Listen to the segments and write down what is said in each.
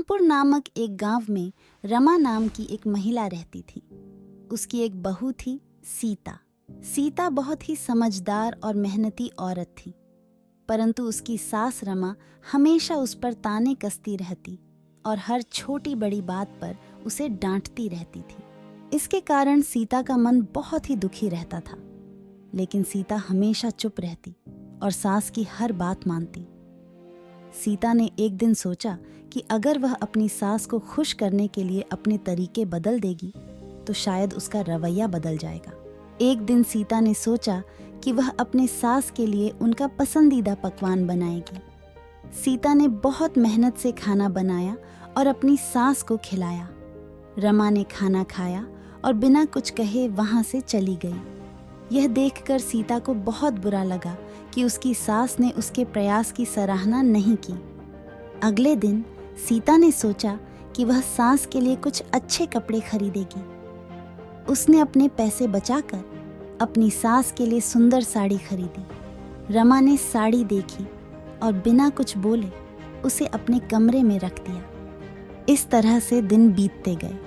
रामपुर नामक एक गांव में रमा नाम की एक महिला रहती थी। उसकी एक बहू थी, सीता। सीता बहुत ही समझदार और मेहनती औरत थी, परंतु उसकी सास रमा हमेशा उस पर ताने कसती रहती और हर छोटी बड़ी बात पर उसे डांटती रहती थी। इसके कारण सीता का मन बहुत ही दुखी रहता था, लेकिन सीता हमेशा चुप रहती और सास की हर बात मानती। सीता ने एक दिन सोचा कि अगर वह अपनी सास को खुश करने के लिए अपने तरीके बदल देगी तो शायद उसका रवैया बदल जाएगा। एक दिन सीता ने सोचा कि वह अपने सास के लिए उनका पसंदीदा पकवान बनाएगी। सीता ने बहुत मेहनत से खाना बनाया और अपनी सास को खिलाया। रमा ने खाना खाया और बिना कुछ कहे वहां से चली गई। यह देखकर सीता को बहुत बुरा लगा कि उसकी सास ने उसके प्रयास की सराहना नहीं की। अगले दिन सीता ने सोचा कि वह सास के लिए कुछ अच्छे कपड़े खरीदेगी। उसने अपने पैसे बचाकर अपनी सास के लिए सुंदर साड़ी खरीदी। रमा ने साड़ी देखी और बिना कुछ बोले उसे अपने कमरे में रख दिया। इस तरह से दिन बीतते गए।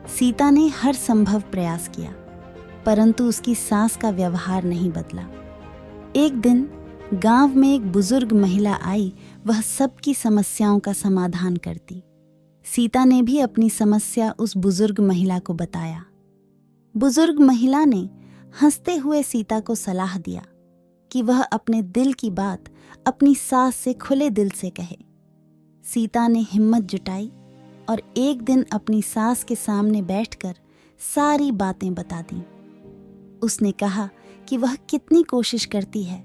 सीता ने हर संभव प्रयास किया, परंतु उसकी सास का व्यवहार नहीं बदला। एक दिन गांव में एक बुजुर्ग महिला आई, वह सबकी समस्याओं का समाधान करती। सीता ने भी अपनी समस्या उस बुजुर्ग महिला को बताया। बुजुर्ग महिला ने हंसते हुए सीता को सलाह दिया कि वह अपने दिल की बात अपनी सास से खुले दिल से कहे। सीता ने हिम्मत जुटाई और एक दिन अपनी सास के सामने बैठकर सारी बातें बता दी। उसने कहा कि वह कितनी कोशिश करती है,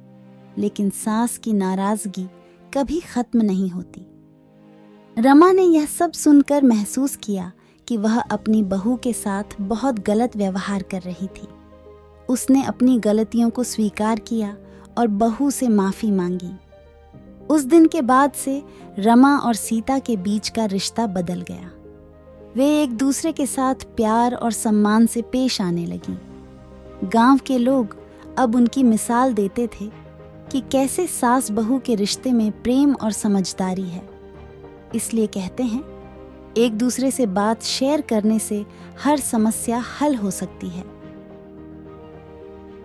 लेकिन सास की नाराजगी कभी खत्म नहीं होती। रमा ने यह सब सुनकर महसूस किया कि वह अपनी बहू के साथ बहुत गलत व्यवहार कर रही थी। उसने अपनी गलतियों को स्वीकार किया और बहू से माफी मांगी। उस दिन के बाद से रमा और सीता के बीच का रिश्ता बदल गया। वे एक दूसरे के साथ प्यार और सम्मान से पेश आने लगी। गांव के लोग अब उनकी मिसाल देते थे कि कैसे सास बहू के रिश्ते में प्रेम और समझदारी है। इसलिए कहते हैं, एक दूसरे से बात शेयर करने से हर समस्या हल हो सकती है।